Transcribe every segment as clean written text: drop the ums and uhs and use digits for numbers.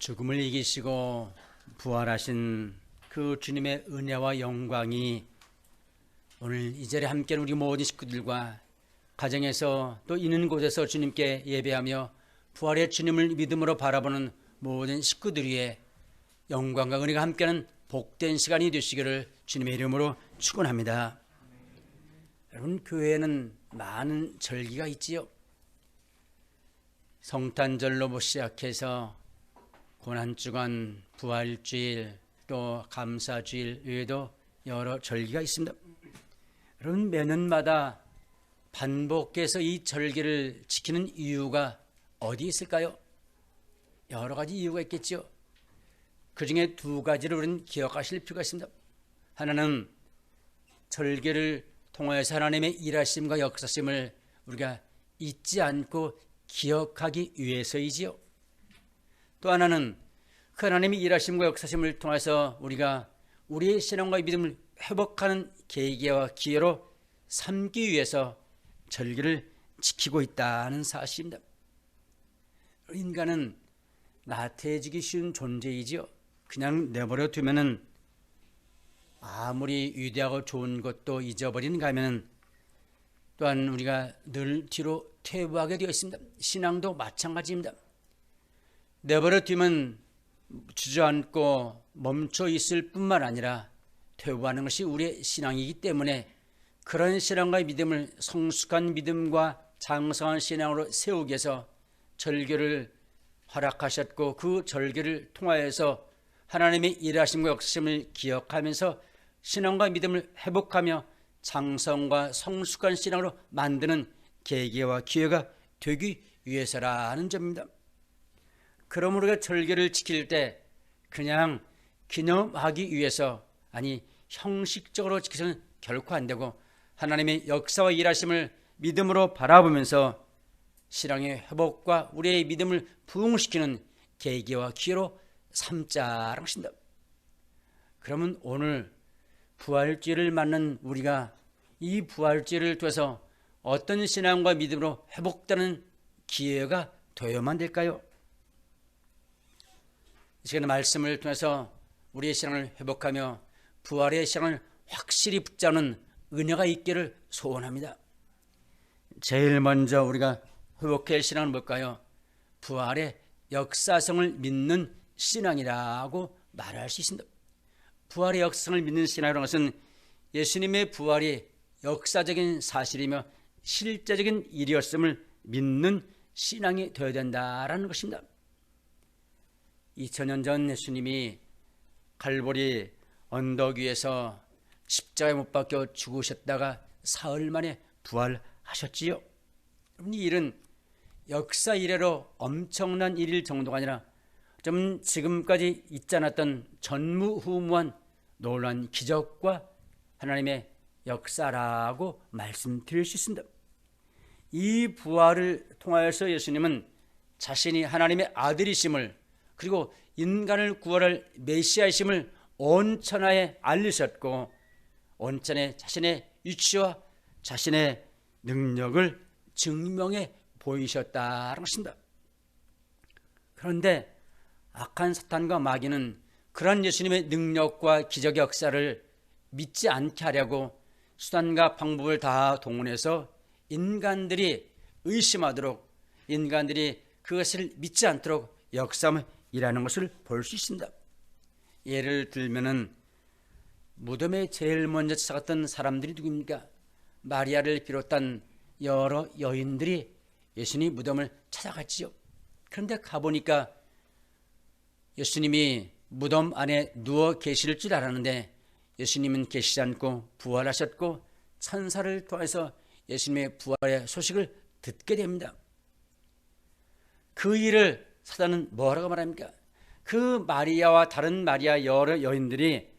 죽음을 이기시고 부활하신 그 주님의 은혜와 영광이 오늘 이 자리에 함께하는 우리 모든 식구들과 가정에서 또 있는 곳에서 주님께 예배하며 부활의 주님을 믿음으로 바라보는 모든 식구들 위에 영광과 은혜가 함께하는 복된 시간이 되시기를 주님의 이름으로 축원합니다. 여러분, 교회에는 많은 절기가 있지요. 성탄절로 시작해서 고난주간, 부활주일, 또 감사주일 외에도 여러 절기가 있습니다. 여러분, 매년마다 반복해서 이 절기를 지키는 이유가 어디 있을까요? 여러 가지 이유가 있겠죠. 그 중에 두 가지를 우리는 기억하실 필요가 있습니다. 하나는 절기를 통하여서 하나님의 일하심과 역사심을 우리가 잊지 않고 기억하기 위해서이지요. 또 하나는 그 하나님의 일하심과 역사심을 통해서 우리가 우리의 신앙과 믿음을 회복하는 계기와 기회로 삼기 위해서 절기를 지키고 있다는 사실입니다. 인간은 나태해지기 쉬운 존재이지요. 그냥 내버려 두면은 아무리 위대하고 좋은 것도 잊어버리는가 하면 또한 우리가 늘 뒤로 퇴보하게 되어 있습니다. 신앙도 마찬가지입니다. 내버려 두면 주저앉고 멈춰 있을 뿐만 아니라 퇴보하는 것이 우리의 신앙이기 때문에 그런 신앙과 믿음을 성숙한 믿음과 장성한 신앙으로 세우기 위해서 절기를 허락하셨고 그 절기를 통하여서 하나님의 일하심과 역사심을 기억하면서 신앙과 믿음을 회복하며 장성과 성숙한 신앙으로 만드는 계기와 기회가 되기 위해서라는 점입니다. 그러므로 우리가 절기를 지킬 때 그냥 기념하기 위해서, 아니 형식적으로 지켜서는 결코 안 되고 하나님의 역사와 일하심을 믿음으로 바라보면서 신앙의 회복과 우리의 믿음을 부흥시키는 계기와 기회로 삼자라는 것입니다. 그러면 오늘 부활주일을 맞는 우리가 이 부활주일을 통해서 어떤 신앙과 믿음으로 회복되는 기회가 되어야만 될까요? 이 시간의 말씀을 통해서 우리의 신앙을 회복하며 부활의 신앙을 확실히 붙잡는 은혜가 있기를 소원합니다. 제일 먼저 우리가 회복해야 할 신앙은 뭘까요? 부활의 역사성을 믿는 신앙이라고 말할 수 있습니다. 부활의 역사성을 믿는 신앙이라는 것은 예수님의 부활이 역사적인 사실이며 실제적인 일이었음을 믿는 신앙이 되어야 된다라는 것입니다. 2000년 전 예수님이 갈보리 언덕 위에서 십자가에 못 박혀 죽으셨다가 사흘 만에 부활하셨지요. 이 일은 역사 이래로 엄청난 일일 정도가 아니라 좀 지금까지 있지 않았던 전무후무한 놀라운 기적과 하나님의 역사라고 말씀드릴 수 있습니다. 이 부활을 통하여서 예수님은 자신이 하나님의 아들이심을, 그리고 인간을 구원할 메시아이심을 온 천하에 알리셨고 온 천하에 자신의 위치와 자신의 능력을 증명해 보이셨다는 것입니다. 그런데 악한 사탄과 마귀는 그런 예수님의 능력과 기적의 역사를 믿지 않게 하려고 수단과 방법을 다 동원해서 인간들이 의심하도록, 인간들이 그것을 믿지 않도록 역사하며 일하는 것을 볼 수 있습니다. 예를 들면은 무덤에 제일 먼저 찾아갔던 사람들이 누구입니까? 마리아를 비롯한 여러 여인들이 예수님 무덤을 찾아갔지요. 그런데 가보니까 예수님이 무덤 안에 누워 계실 줄 알았는데 예수님은 계시지 않고 부활하셨고 천사를 통해서 예수님의 부활의 소식을 듣게 됩니다. 그 일을 사단은 뭐라고 말합니까? 그 마리아와 다른 마리아 여러 여인들이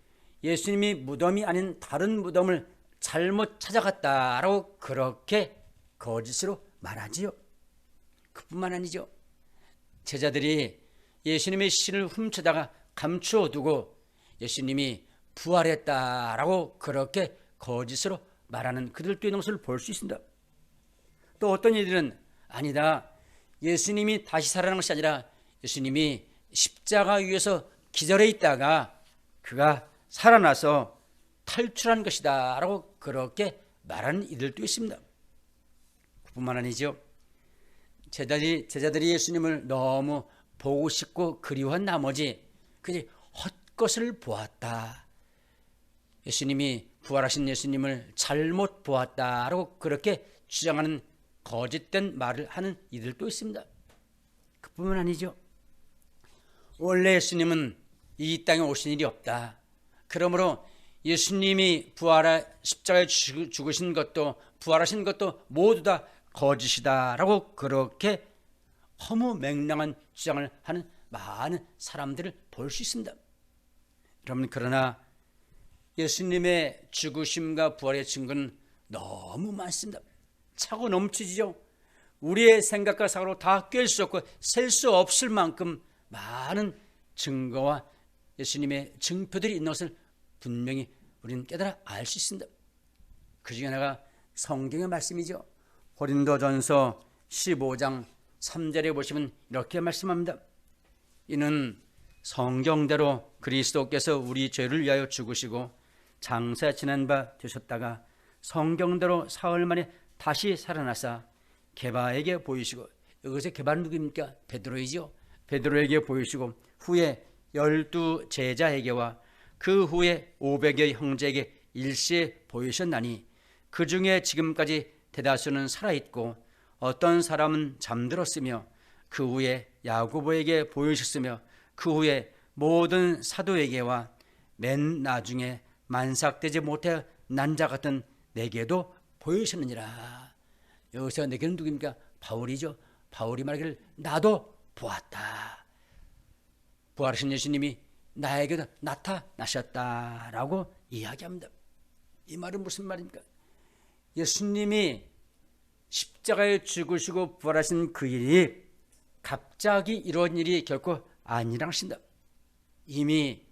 예수님이 무덤이 아닌 다른 무덤을 잘못 찾아갔다라고 그렇게 거짓으로 말하지요. 그뿐만 아니죠. 제자들이 예수님의 신을 훔쳐다가 감추어 두고 예수님이 부활했다라고 그렇게 거짓으로 말하는 그들도 있는 것을 볼 수 있습니다. 또 어떤 이들은 아니다, 예수님이 다시 살아난 것이 아니라 예수님이 십자가 위에서 기절해 있다가 그가 살아나서 탈출한 것이다 라고 그렇게 말하는 이들도 있습니다. 그뿐만 아니죠. 제자들이 예수님을 너무 보고 싶고 그리워한 나머지 그들이 헛것을 보았다, 예수님이 부활하신 예수님을 잘못 보았다라고 그렇게 주장하는 거짓된 말을 하는 이들도 있습니다. 그뿐만 아니죠. 원래 예수님은 이 땅에 오신 일이 없다, 그러므로 예수님이 십자가에 죽으신 것도 부활하신 것도 모두 다 거짓이다라고 그렇게 허무맹랑한 주장을 하는 많은 사람들을 볼 수 있습니다. 여러분, 그러나 예수님의 죽으심과 부활의 증거는 너무 많습니다. 차고 넘치죠. 우리의 생각과 사고로 다 꿰을 수 없고 셀 수 없을 만큼 많은 증거와 예수님의 증표들이 있는 것을 분명히 우리는 깨달아 알 수 있습니다. 그 중에 하나가 성경의 말씀이죠. 고린도전서 15장 3절에 보시면 이렇게 말씀합니다. 이는 성경대로 그리스도께서 우리 죄를 위하여 죽으시고 장사 지난 바 되셨다가 성경대로 사흘 만에 다시 살아나사 게바에게 보이시고, 여기서 게바는 누구입니까? 베드로이죠. 베드로에게 보이시고 후에 12 제자에게와 그 후에 500여 형제에게 일시에 보이셨나니 그 중에 지금까지 대다수는 살아있고 어떤 사람은 잠들었으며 그 후에 야고보에게 보이셨으며 그 후에 모든 사도에게와 맨 나중에 만삭되지 못해 난 자 같은 내게도 보이셨느니라. 여기서 내게는 누구입니까? 바울이죠. 바울이 말하기를 나도 보았다, 부활하신 예수님이 나에게도 나타나셨다라고 이야기합니다. 이 말은 무슨 말입니까? 예수님이 십자가에 죽으시고 부활하신 그 일이 갑자기 이루어진 일이 결코 아니라는 것입니다. 이미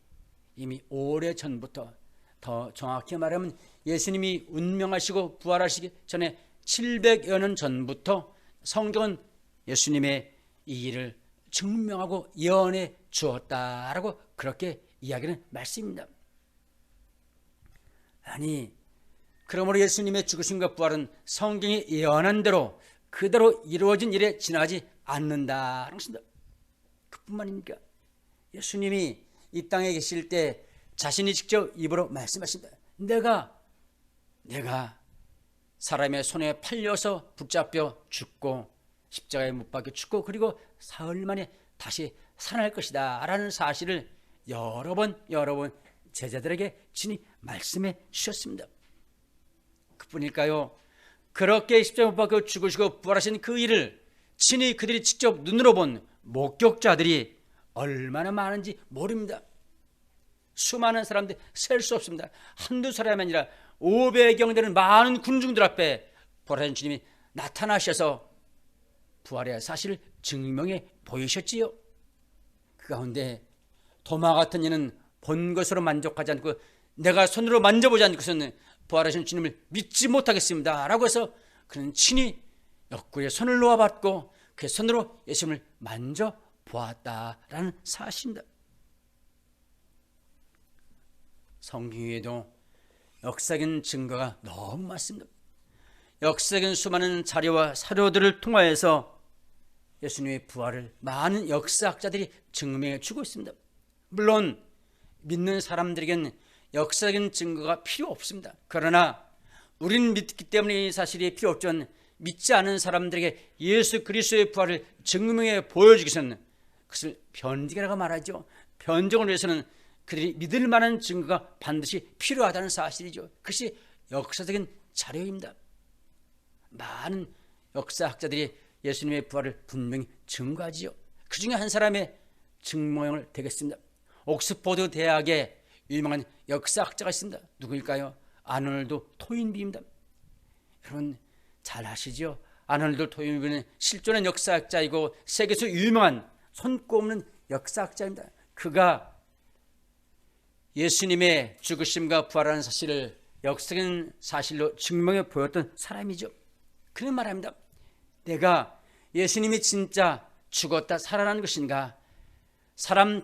오래전부터, 더 정확히 말하면 예수님이 운명하시고 부활하시기 전에 700여 년 전부터 성경은 예수님의 이 일을 증명하고 예언해 주었다라고 그렇게 이야기하는 말씀입니다. 아니, 그러므로 예수님의 죽으심과 부활은 성경이 예언한 대로 그대로 이루어진 일에 지나지 않는다는 것입니다. 그뿐만입니까? 예수님이 이 땅에 계실 때 자신이 직접 입으로 말씀하십니다. 내가 사람의 손에 팔려서 붙잡혀 죽고 십자가에 못 박혀 죽고 그리고 사흘 만에 다시 살아날 것이다 라는 사실을 여러 번 제자들에게 친히 말씀해 주셨습니다. 그뿐일까요? 그렇게 십자가에 못 박혀 죽으시고 부활하신 그 일을 친히 그들이 직접 눈으로 본 목격자들이 얼마나 많은지 모릅니다. 수많은 사람들이 셀 수 없습니다. 한두 사람이 아니라 500여 되는 많은 군중들 앞에 부활하신 주님이 나타나셔서 부활의 사실을 증명해 보이셨지요. 그 가운데 도마 같은 이는 본 것으로 만족하지 않고 내가 손으로 만져보지 않고서는 부활하신 주님을 믿지 못하겠습니다 라고 해서 그는 친히 옆구리에 손을 놓아봤고 그 손으로 예수님을 만져보았다라는 사실입니다. 성경에도 역사적인 증거가 너무 많습니다. 역사적인 수많은 자료와 사료들을 통하여서 예수님의 부활을 많은 역사학자들이 증명해 주고 있습니다. 물론 믿는 사람들에게는 역사적인 증거가 필요 없습니다. 그러나 우리는 믿기 때문에 이 사실이 필요 없지만 믿지 않은 사람들에게 예수 그리스도의 부활을 증명해 보여주기 위해서는 그것을 변증이라고 말하죠. 변증을 위해서는 그들이 믿을 만한 증거가 반드시 필요하다는 사실이죠. 그것이 역사적인 자료입니다. 많은 역사학자들이 예수님의 부활을 분명히 증거하지요. 그 중에 한 사람의 증명을 되겠습니다. 옥스퍼드 대학의 유명한 역사학자가 있습니다. 누구일까요? 아놀드 토인비입니다. 여러분 잘 아시죠? 아놀드 토인비는 실존한 역사학자이고 세계에서 유명한 손꼽는 역사학자입니다. 그가 예수님의 죽으심과 부활하는 사실을 역사적인 사실로 증명해 보였던 사람이죠. 그는 말합니다. 내가 예수님이 진짜 죽었다 살아난 것인가,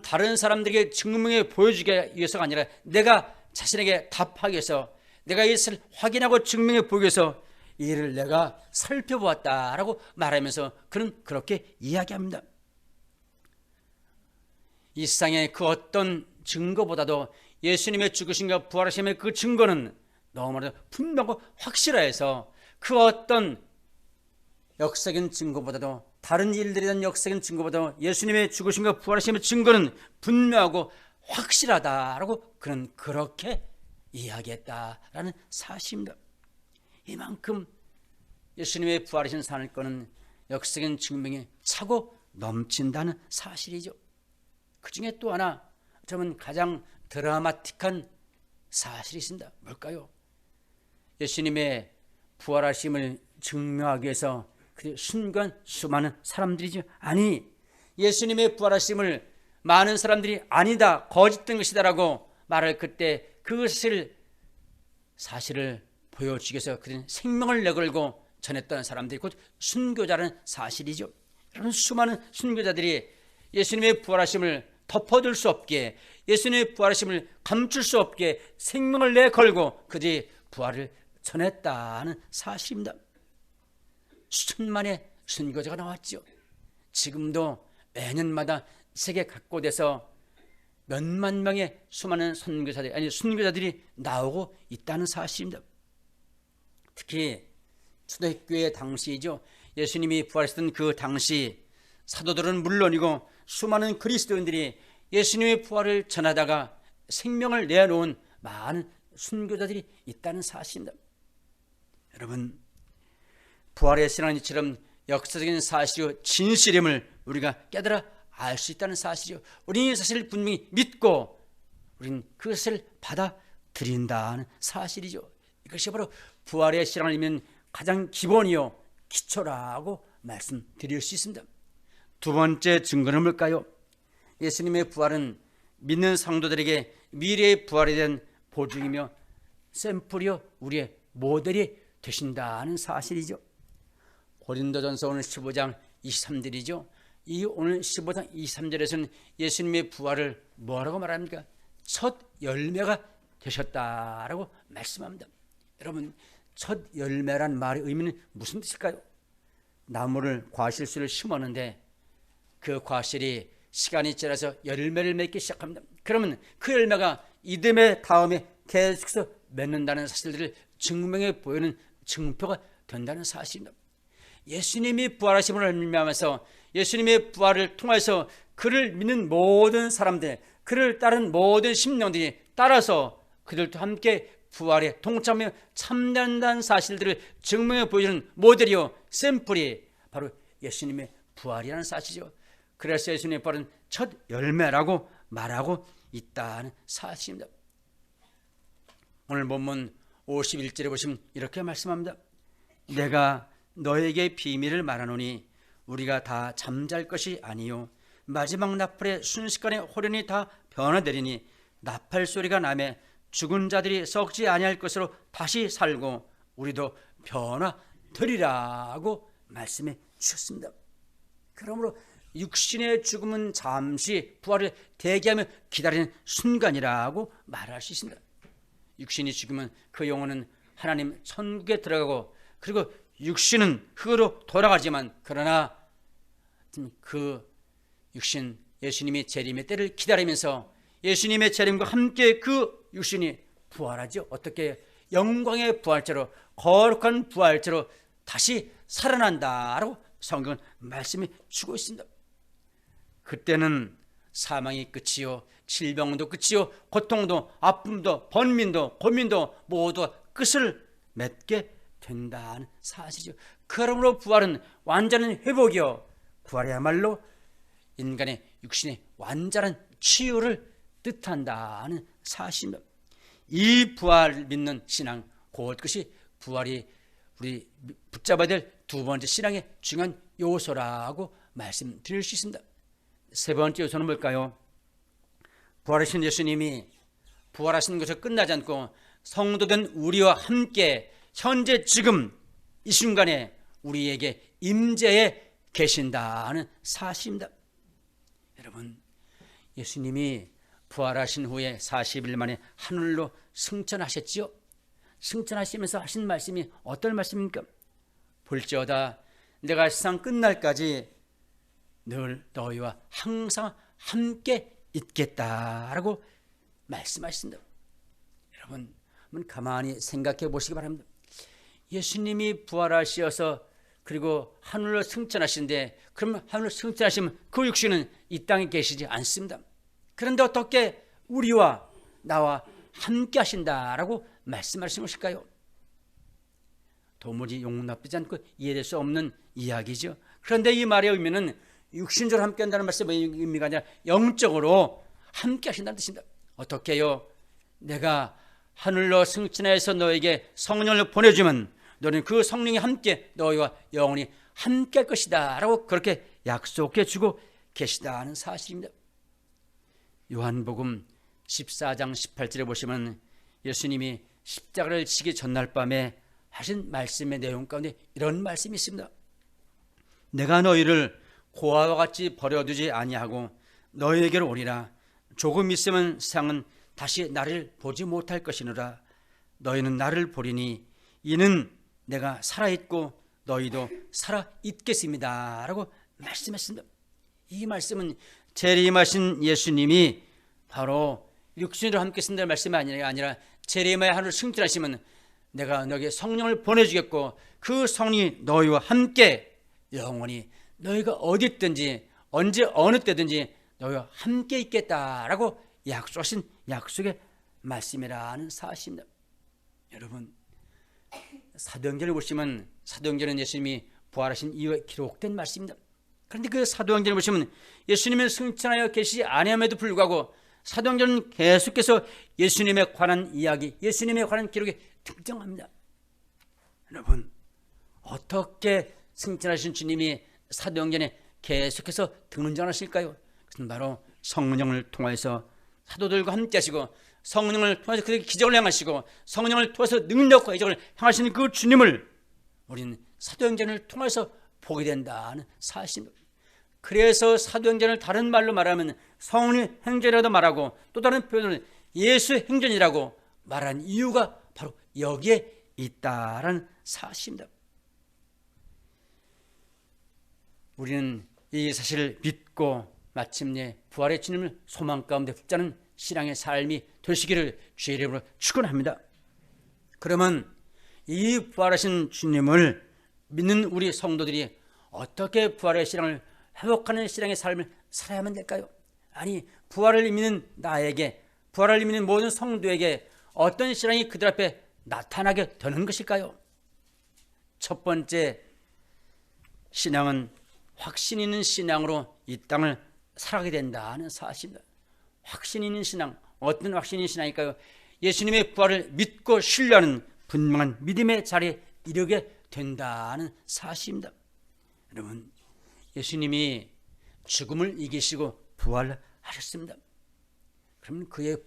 다른 사람들에게 증명해 보여주기 위해서가 아니라 내가 자신에게 답하기 위해서, 내가 이것을 확인하고 증명해 보기 위해서 이를 내가 살펴보았다라고 말하면서 그는 그렇게 이야기합니다. 이 세상의 그 어떤 증거보다도 예수님의 죽으심과 부활하심의 그 증거는 너무나도 분명하고 확실해서 그 어떤 역사적인 증거보다도, 다른 일들에 대한 역사적인 증거보다도 예수님의 죽으심과 부활하심의 증거는 분명하고 확실하다라고 그는 그렇게 이야기했다라는 사실입니다. 이만큼 예수님의 부활하신 사건은 역사적인 증명이 차고 넘친다는 사실이죠. 그 중에 또 하나, 저는 가장 드라마틱한 사실이 있습니다. 뭘까요? 예수님의 부활하심을 증명하기 위해서 그 순간 수많은 사람들이죠. 아니, 예수님의 부활하심을 많은 사람들이 아니다, 거짓된 것이다 라고 말할 그때 그것을 사실을 보여주기 위해서 그들은 생명을 내걸고 전했던 사람들이 곧 순교자라는 사실이죠. 이런 수많은 순교자들이 예수님의 부활하심을 덮어둘 수 없게, 예수님의 부활하심을 감출 수 없게 생명을 내걸고 그들이 부활을 전했다는 사실입니다. 수천만의 순교자가 나왔죠. 지금도 매년마다 세계 각곳에서 몇만 명의 수많은 순교자들이 나오고 있다는 사실입니다. 특히 초대교회 당시이죠. 예수님이 부활했던 그 당시 사도들은 물론이고 수많은 그리스도인들이 예수님의 부활을 전하다가 생명을 내놓은 많은 순교자들이 있다는 사실입니다. 여러분, 부활의 신앙은 이처럼 역사적인 사실이요 진실임을 우리가 깨달아 알 수 있다는 사실이요, 우리는 사실 분명히 믿고 우리는 그것을 받아들인다는 사실이죠. 이것이 바로 부활의 신앙을 믿는 가장 기본이요 기초라고 말씀드릴 수 있습니다. 두 번째 증거는 뭘까요? 예수님의 부활은 믿는 성도들에게 미래의 부활에 대한 보증이며 샘플이요 우리의 모델이 되신다는 사실이죠. 고린도전서 오늘 15장 23절이죠. 이 오늘 15장 23절에서는 예수님의 부활을 뭐라고 말합니까? 첫 열매가 되셨다라고 말씀합니다. 여러분, 첫 열매란 말의 의미는 무슨 뜻일까요? 나무를 과실수를 심었는데 그 과실이 시간이 지나서 열매를 맺기 시작합니다. 그러면 그 열매가 이듬해 다음에 계속해서 맺는다는 사실들을 증명해 보이는 증표가 된다는 사실입니다. 예수님이 부활하심을 의미하면서 예수님의 부활을 통해서 그를 믿는 모든 사람들, 그를 따른 모든 심령들이 따라서 그들도 함께 부활에 동참하며 참된다는 사실들을 증명해 보여주는 모델이요 샘플이 바로 예수님의 부활이라는 사실이죠. 그래서 예수님의 부활은 첫 열매라고 말하고 있다는 사실입니다. 오늘 본문 51절에 보시면 이렇게 말씀합니다. 내가 너에게 비밀을 말하노니 우리가 다 잠잘 것이 아니요 마지막 나팔의 순식간에 호련히 다 변화되리니 나팔 소리가 나매 죽은 자들이 썩지 아니할 것으로 다시 살고 우리도 변화되리라고 말씀해 주셨습니다. 그러므로 육신의 죽음은 잠시 부활을 대기하며 기다리는 순간이라고 말할 수 있습니다. 육신이 죽으면 그 영혼은 하나님 천국에 들어가고 그리고 육신은 흙으로 돌아가지만 그러나 그 육신 예수님의 재림의 때를 기다리면서 예수님의 재림과 함께 그 육신이 부활하죠. 어떻게? 영광의 부활체로, 거룩한 부활체로 다시 살아난다라고 성경은 말씀해 주고 있습니다. 그때는 사망이 끝이요 질병도 끝이요 고통도 아픔도 번민도 고민도 모두 끝을 맺게 된다는 사실이죠. 그러므로 부활은 완전한 회복이요 부활이야말로 인간의 육신의 완전한 치유를 뜻한다는 사실입니다. 이 부활을 믿는 신앙, 그것이 부활이 우리 붙잡아야 될 두 번째 신앙의 중요한 요소라고 말씀드릴 수 있습니다. 세 번째 요소는 뭘까요? 부활하신 예수님이 부활하신 것을 끝나지 않고 성도된 우리와 함께 현재 지금 이 순간에 우리에게 임재해 계신다는 사실입니다. 여러분, 예수님이 부활하신 후에 40일 만에 하늘로 승천하셨지요. 승천하시면서 하신 말씀이 어떤 말씀입니까? 볼지어다 내가 세상 끝날까지 늘 너희와 항상 함께 있겠다라고 말씀하신다. 여러분, 한번 가만히 생각해 보시기 바랍니다. 예수님이 부활하셔서 그리고 하늘로 승천하시는데, 그러면 하늘로 승천하시면 그 육신은 이 땅에 계시지 않습니다. 그런데 어떻게 우리와 나와 함께 하신다라고 말씀하시는 것일까요? 도무지 용납되지 않고 이해될 수 없는 이야기죠. 그런데 이 말의 의미는 육신적으로 함께 한다는 말씀의 의미가 아니라 영적으로 함께 하신다는 뜻입니다. 어떻게요? 내가 하늘로 승천해서 너에게 성령을 보내주면 너는 그 성령이 함께 너희와 영원히 함께 할 것이다 라고 그렇게 약속해 주고 계시다는 사실입니다. 요한복음 14장 18절에 보시면 예수님이 십자가를 지기 전날 밤에 하신 말씀의 내용 가운데 이런 말씀이 있습니다. 내가 너희를 고아와 같이 버려두지 아니하고 너희에게로 오리라. 조금 있으면 세상은 다시 나를 보지 못할 것이노라. 너희는 나를 보리니 이는 내가 살아있고 너희도 살아있겠습니다 라고 말씀했습니다. 이 말씀은 재림하신 예수님이 바로 육신으로 함께 쓴다는 말씀이 아니라 재림하여 하늘로 승천하시면 내가 너에게 성령을 보내주겠고 그 성령이 너희와 함께 영원히 너희가 어디 있든지 언제 어느 때든지 너희와 함께 있겠다라고 약속하신 약속의 말씀이라는 사실입니다. 여러분, 사도행전을 보시면 사도행전은 예수님이 부활하신 이후에 기록된 말씀입니다. 그런데 그 사도행전을 보시면 예수님이 승천하여 계시지 아니함에도 불구하고 사도행전은 계속해서 예수님에 관한 이야기, 예수님에 관한 기록이 등장합니다. 여러분, 어떻게 승천하신 주님이 사도행전에 계속해서 등장하실까요? 그것은 바로 성령을 통해서 사도들과 함께 하시고 성령을 통해서 그들에게 기적을 행하시고 성령을 통해서 능력과 기적을 행하시는 그 주님을 우리는 사도행전을 통해서 보게 된다는 사실입니다. 그래서 사도행전을 다른 말로 말하면 성령의 행전이라도 말하고 또 다른 표현은 예수의 행전이라고 말한 이유가 바로 여기에 있다라는 사실입니다. 우리는 이 사실을 믿고 마침내 부활의 주님을 소망 가운데 붙잡는 신앙의 삶이 되시기를 주의 이름으로 축원합니다. 그러면 이 부활하신 주님을 믿는 우리 성도들이 어떻게 부활의 신앙을 회복하는 신앙의 삶을 살아야만 될까요? 아니, 부활을 믿는 나에게, 부활을 믿는 모든 성도에게 어떤 신앙이 그들 앞에 나타나게 되는 것일까요? 첫 번째, 신앙은 확신 있는 신앙으로 이 땅을 살아가게 된다는 사실입니다. 확신 있는 신앙, 어떤 확신 있는 신앙일까요? 예수님의 부활을 믿고 신뢰하는 분명한 믿음의 자리에 이르게 된다는 사실입니다. 여러분, 예수님이 죽음을 이기시고 부활하셨습니다. 그러면 그의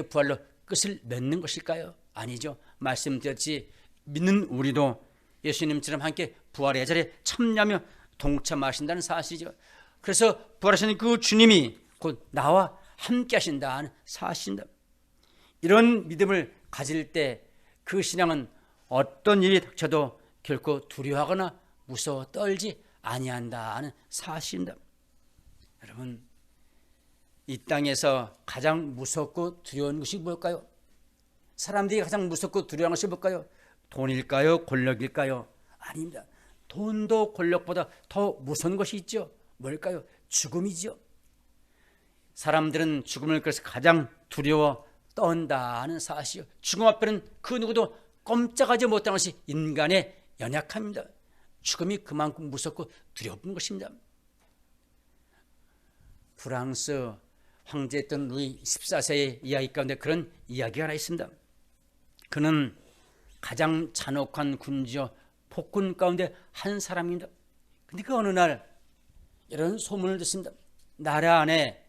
부활로 끝을 맺는 것일까요? 아니죠. 말씀드렸지, 믿는 우리도 예수님처럼 함께 부활의 자리에 참여하며 동참하신다는 사실이죠. 그래서 부활하신 그 주님이 곧 나와 함께 하신다는 사실입니다. 이런 믿음을 가질 때 그 신앙은 어떤 일이 닥쳐도 결코 두려워하거나 무서워 떨지 아니한다는 사실입니다. 여러분, 이 땅에서 가장 무섭고 두려운 것이 뭘까요? 사람들이 가장 무섭고 두려운 것이 뭘까요? 돈일까요? 권력일까요? 아닙니다. 돈도 권력보다 더 무서운 것이 있죠. 뭘까요? 죽음이죠. 사람들은 죽음을 그래서 가장 두려워 떤다는 사실. 죽음 앞에는 그 누구도 꼼짝하지 못하는 것이 인간의 연약함입니다. 죽음이 그만큼 무섭고 두려운 것입니다. 프랑스 황제였던 루이 14세의 이야기 가운데 그런 이야기가 하나 있습니다. 그는 가장 잔혹한 군주여 폭군 가운데 한 사람입니다. 그런데 그 어느 날 이런 소문을 듣습니다. 나라 안에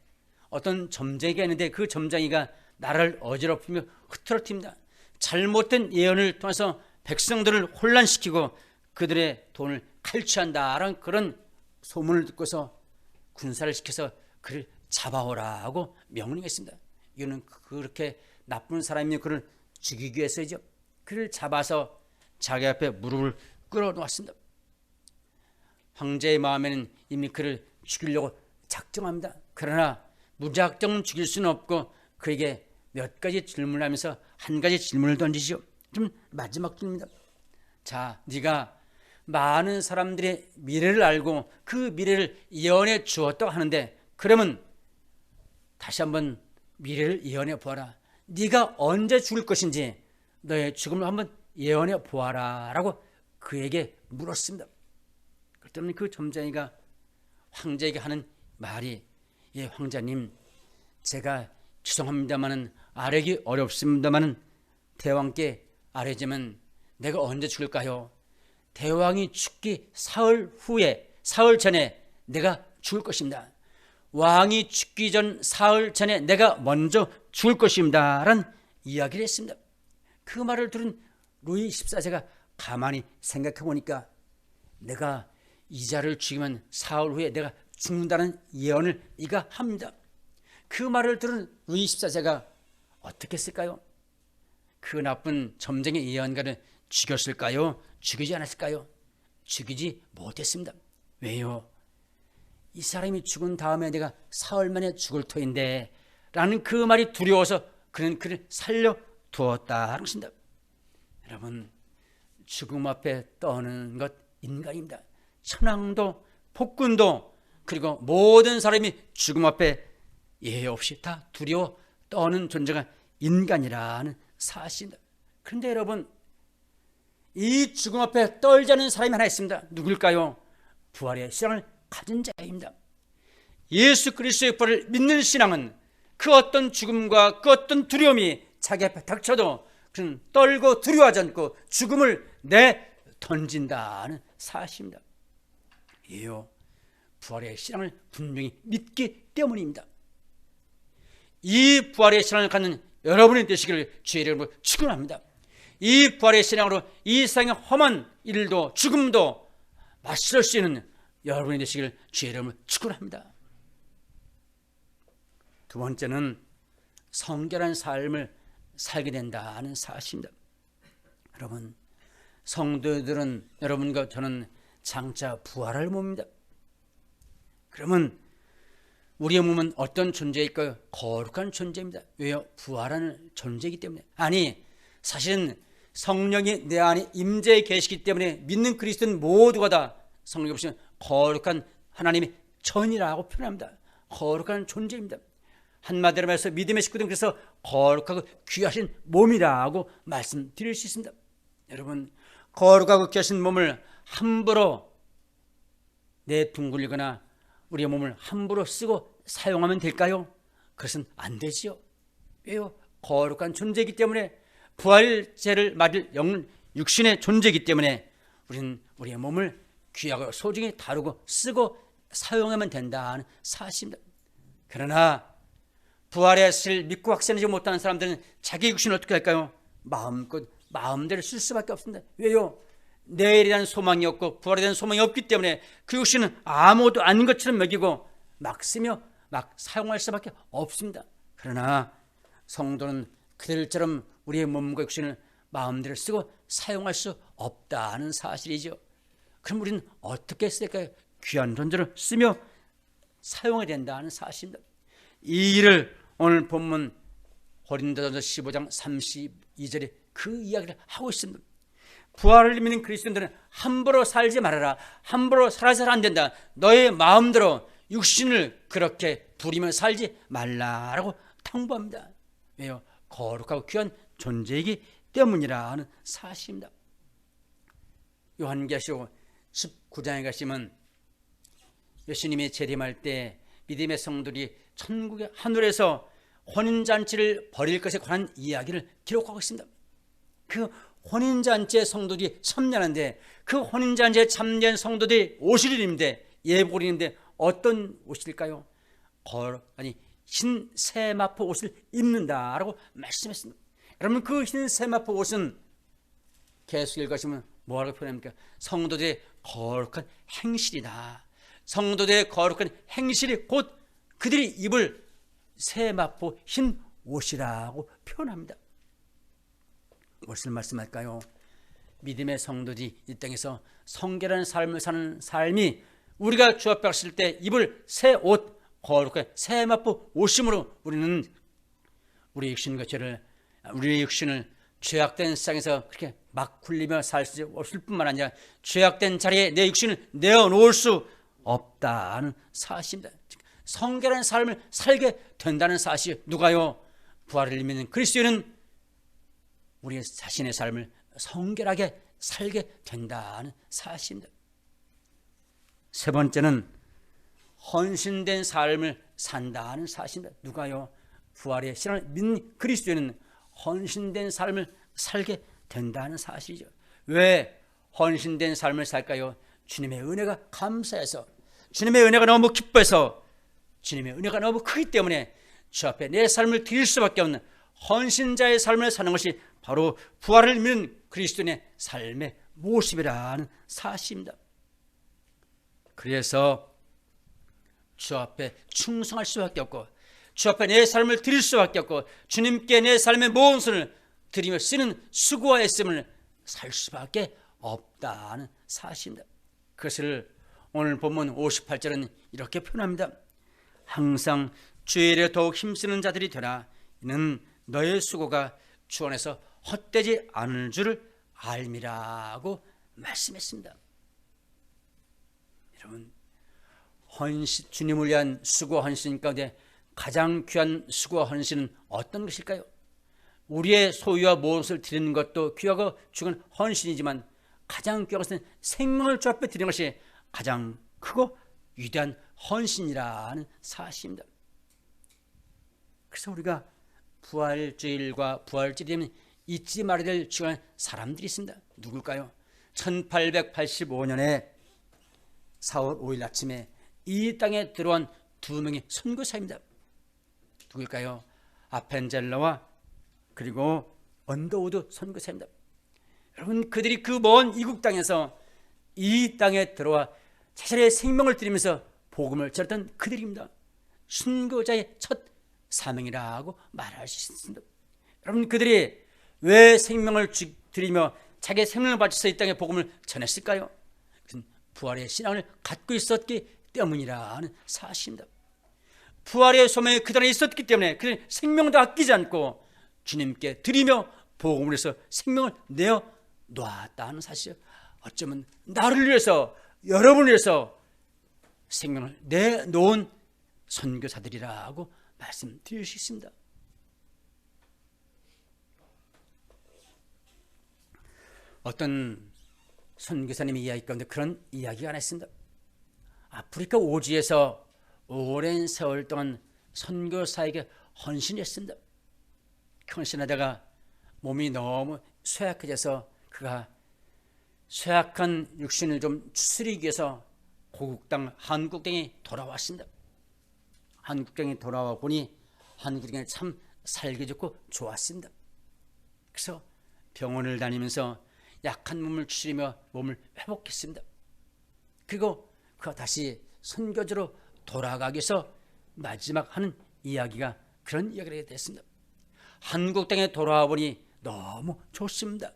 어떤 점쟁이가 있는데 그 점쟁이가 나라를 어지럽히며 흐트러뜨립니다. 잘못된 예언을 통해서 백성들을 혼란시키고 그들의 돈을 칼취한다라는 그런 소문을 듣고서 군사를 시켜서 그를 잡아오라 하고 명령했습니다. 이거는 그렇게 나쁜 사람이 그를 죽이기 위해서죠. 그를 잡아서 자기 앞에 무릎을 끌어놓았습니다. 황제의 마음에는 이미 그를 죽이려고 작정합니다. 그러나 무작정 죽일 수는 없고 그에게 몇 가지 질문을 하면서 한 가지 질문을 던지죠. 좀 마지막 질문입니다. 자, 네가 많은 사람들의 미래를 알고 그 미래를 예언해 주었다고 하는데, 그러면 다시 한번 미래를 예언해 보아라. 네가 언제 죽을 것인지 너의 죽음을 한번 예언해 보아라 라고 그에게 물었습니다. 그랬더니 그 점쟁이가 황제에게 하는 말이, 예, 황자님, 제가 죄송합니다마는 아뢰기 어렵습니다마는 대왕께 아뢰자면 내가 언제 죽을까요? 대왕이 죽기 사흘 후에, 사흘 전에 내가 죽을 것입니다. 왕이 죽기 전 사흘 전에 내가 먼저 죽을 것입니다 라는 이야기를 했습니다. 그 말을 들은 루이 14세가 가만히 생각해 보니까 내가 이자를 죽이면 사흘 후에 내가 죽는다는 예언을 이가 합니다. 그 말을 들은 루이 14세가 어떻게 했을까요? 그 나쁜 점쟁이 예언가를 죽였을까요? 죽이지 않았을까요? 죽이지 못했습니다. 왜요? 이 사람이 죽은 다음에 내가 사흘 만에 죽을 터인데 라는 그 말이 두려워서 그는 그를 살려두었다는 것입니다. 여러분, 죽음 앞에 떠는 것 인간입니다. 천황도 폭군도 그리고 모든 사람이 죽음 앞에 예외 없이 다 두려워 떠는 존재가 인간이라는 사실입니다. 그런데 여러분, 이 죽음 앞에 떨지 않은 사람이 하나 있습니다. 누굴까요? 부활의 신앙을 가진 자입니다. 예수 그리스도의 부활을 믿는 신앙은 그 어떤 죽음과 그 어떤 두려움이 자기 앞에 닥쳐도 그는 떨고 두려워하지 않고 죽음을 내던진다는 사실입니다. 이요, 부활의 신앙을 분명히 믿기 때문입니다. 이 부활의 신앙을 갖는 여러분이 되시기를 주의 이름으로 축원합니다. 이 부활의 신앙으로 이 세상의 험한 일도 죽음도 맞설 수 있는 여러분이 되시기를 주의 이름으로 축원합니다. 두 번째는 성결한 삶을 살게 된다는 사실입니다. 여러분, 성도들은 여러분과 저는 장차 부활할 몸입니다. 그러면 우리의 몸은 어떤 존재일까요? 거룩한 존재입니다. 왜요? 부활하는 존재이기 때문에. 아니, 사실은 성령이 내 안에 임재해 계시기 때문에 믿는 그리스도인 모두가 다 성령이 보시면 거룩한 하나님의 전이라고 표현합니다. 거룩한 존재입니다. 한마디로 말해서 믿음의 식구들은 그래서 거룩하고 귀하신 몸이라고 말씀드릴 수 있습니다. 여러분, 거룩하고 귀하신 몸을 함부로 내둥글리거나 우리의 몸을 함부로 쓰고 사용하면 될까요? 그것은 안 되지요. 왜요? 거룩한 존재이기 때문에, 부활체를 맞을 육신의 존재이기 때문에 우리는 우리의 몸을 귀하고 소중히 다루고 쓰고 사용하면 된다는 사실입니다. 그러나 부활의 사실을 믿고 확신하지 못하는 사람들은 자기 육신을 어떻게 할까요? 마음대로 쓸 수밖에 없습니다. 왜요? 내일에 대한 소망이 없고 부활에 대한 소망이 없기 때문에 그 육신은 아무것도 아닌 것처럼 여기고 막 쓰며 막 사용할 수밖에 없습니다. 그러나 성도는 그들처럼 우리의 몸과 육신을 마음대로 쓰고 사용할 수 없다는 사실이죠. 그럼 우리는 어떻게 쓸까요? 귀한 존재로 쓰며 사용해야 된다는 사실입니다. 이 일을 오늘 본문 고린도전서 15장 32절에 그 이야기를 하고 있습니다. 부활을 믿는 그리스도인들은 함부로 살지 말아라. 함부로 살아서는 안 된다. 너의 마음대로 육신을 그렇게 부리며 살지 말라라고 당부합니다. 왜요? 거룩하고 귀한 존재이기 때문이라 하는 사실입니다. 요한계시록 19장에 가시면 예수님이 재림할 때 믿음의 성도들이 천국의 하늘에서 혼인잔치를 벌일 것에 관한 이야기를 기록하고 있습니다. 그 혼인잔치의 성도들이 참여하는데 그 혼인잔치에 참여한 성도들이 오실 일인데, 예복일인데 어떤 옷일까요? 흰 세마포 옷을 입는다라고 말씀했습니다. 여러분, 그 흰 세마포 옷은 계속 읽으시면 뭐라고 표현합니까? 성도들의 거룩한 행실이다. 성도들의 거룩한 행실이 곧 그들이 입을 새 마포 흰 옷이라고 표현합니다. 무엇을 말씀할까요? 믿음의 성도들이 이 땅에서 성결한 삶을 사는 삶이 우리가 주 앞에 갔을 때 입을 새 옷, 거룩한 새 마포 옷임으로 우리는 우리 육신을 죄악된 세상에서 그렇게 막 굴리며 살 수 없을 뿐만 아니라 죄악된 자리에 내 육신을 내어놓을 수 없다는 사실입니다. 성결한 삶을 살게 된다는 사실. 누가요? 부활을 믿는 그리스도인은 우리 자신의 삶을 성결하게 살게 된다는 사실입니다. 세 번째는 헌신된 삶을 산다는 사실입니다. 누가요? 부활의 신앙을 믿는 그리스도인은 헌신된 삶을 살게 된다는 사실이죠. 왜 헌신된 삶을 살까요? 주님의 은혜가 감사해서, 주님의 은혜가 너무 기뻐해서, 주님의 은혜가 너무 크기 때문에 주 앞에 내 삶을 드릴 수밖에 없는 헌신자의 삶을 사는 것이 바로 부활을 믿는 그리스도인의 삶의 모습이라는 사실입니다. 그래서 주 앞에 충성할 수밖에 없고, 주 앞에 내 삶을 드릴 수밖에 없고, 주님께 내 삶의 모든 것을 드리며 쓰는 수고와 애씀을 살 수밖에 없다는 사실입니다. 그것을 오늘 본문 58절은 이렇게 표현합니다. 항상 주의 일에 더욱 힘쓰는 자들이 되라. 이는 너의 수고가 주 안에서 헛되지 않을 줄을 알미라고 말씀했습니다. 여러분, 주님을 위한 수고 헌신 가운데 가장 귀한 수고와 헌신은 어떤 것일까요? 우리의 소유와 모든 것을 드리는 것도 귀하고 중요한 헌신이지만 가장 귀한 것은 생명을 주 앞에 드리는 것이 가장 크고 위대한 헌신이라는 사실입니다. 그래서 우리가 부활주일과 부활절이면 잊지 말아야 될 중요한 사람들이 있습니다. 누굴까요? 1885년에 4월 5일 아침에 이 땅에 들어온 두 명의 선교사입니다. 누굴까요? 아펜젤러와 그리고 언더우드 선교사입니다. 여러분, 그들이 그 먼 이국 땅에서 이 땅에 들어와 자신의 생명을 드리면서 복음을 전했던 그들입니다. 순교자의 첫 사명이라고 말할 수 있습니다. 여러분, 그들이 왜 생명을 드리며 자기의 생명을 바쳐서 이 땅에 복음을 전했을까요? 그것은 부활의 신앙을 갖고 있었기 때문이라는 사실입니다. 부활의 소명이 그들 안에 있었기 때문에 그들이 생명도 아끼지 않고 주님께 드리며 복음을 해서 생명을 내어 놓았다는 사실. 어쩌면 나를 위해서, 여러분을 위해서 생명을 내놓은 선교사들이라고 말씀드릴 수 있습니다. 어떤 선교사님의 이야기 가운데 그런 이야기가 하나 있습니다. 아프리카 오지에서 오랜 세월 동안 선교사에게 헌신했습니다. 헌신하다가 몸이 너무 쇠약해져서 그가 쇠약한 육신을 좀 추스리기 위해서 고국 땅 한국 땅에 돌아왔습니다. 한국 땅에 돌아와 보니 한국 땅에 참 살기 좋고 좋았습니다. 그래서 병원을 다니면서 약한 몸을 추스리며 몸을 회복했습니다. 그리고 그가 다시 선교지로 돌아가기 위해서 마지막 하는 이야기가 그런 이야기가 됐습니다. 한국 땅에 돌아와 보니 너무 좋습니다.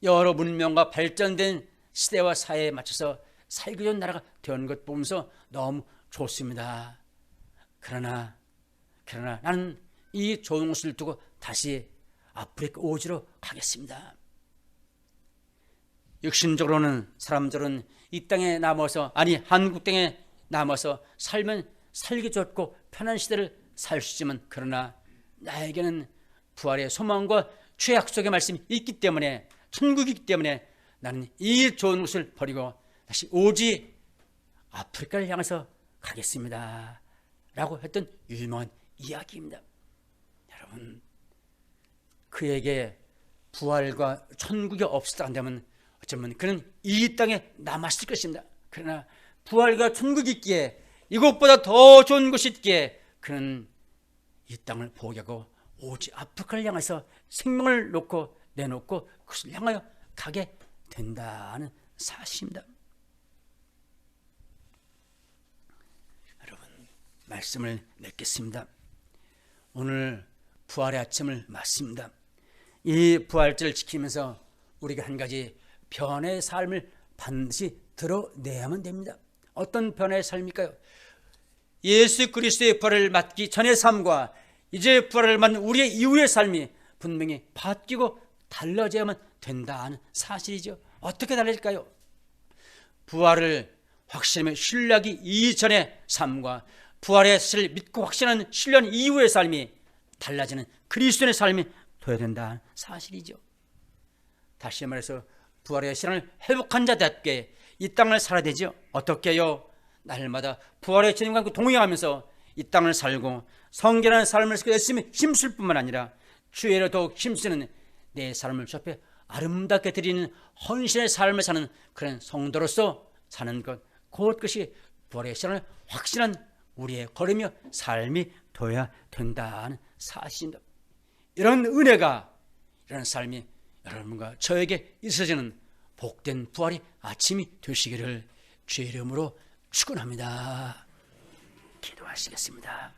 여러 문명과 발전된 시대와 사회에 맞춰서 살기 좋은 나라가 된 것 보면서 너무 좋습니다. 그러나 나는 이 좋은 것을 두고 다시 아프리카 오지로 가겠습니다. 육신적으로는 사람들은 이 땅에 남아서, 아니 한국 땅에 남아서 살면 살기 좋고 편한 시대를 살 수 있지만, 그러나 나에게는 부활의 소망과 주의 약속의 말씀이 있기 때문에, 천국이기 때문에 나는 이 좋은 것을 버리고 다시 오지 아프리카를 향해서 가겠습니다 라고 했던 유명한 이야기입니다. 여러분, 그에게 부활과 천국이 없었다 한다면 어쩌면 그는 이 땅에 남았을 것입니다. 그러나 부활과 천국이 있기에, 이것보다 더 좋은 것이 있기에 그는 이 땅을 포기하고 오직 아프리카를 향해서 생명을 내놓고 그것을 향하여 가게 된다는 사실입니다. 여러분, 말씀을 맺겠습니다. 오늘 부활의 아침을 맞습니다. 이 부활절을 지키면서 우리가 한 가지 변화의 삶을 반드시 드러내야만 됩니다. 어떤 변화의 삶일까요? 예수 그리스도의 부활을 맞기 전의 삶과 이제 부활을 맞는 우리의 이후의 삶이 분명히 바뀌고 달라져야만 된다는 사실이죠. 어떻게 달라질까요? 부활을 확신하며 신뢰하기 이전의 삶과 부활의 사실을 믿고 확신하는 신뢰하는 이후의 삶이 달라지는 그리스도인의 삶이 되어야 된다는 사실이죠. 다시 말해서 부활의 신앙을 회복한 자답게 이 땅을 살아야 되죠. 어떻게요? 날마다 부활의 주님과 동행하면서 이 땅을 살고 성결한 삶을 열심히 힘쓸 뿐만 아니라 주의로 더욱 힘쓰는 내 삶을 주 앞에 아름답게 드리는 헌신의 삶을 사는 그런 성도로서 사는 것, 그것이 부활의 신앙을 확신한 우리의 걸음이며 삶이 되어야 된다는 사실입니다. 이런 은혜가, 이런 삶이 여러분과 저에게 있어지는 복된 부활의 아침이 되시기를 주의 이름으로 축원합니다. 기도하시겠습니다.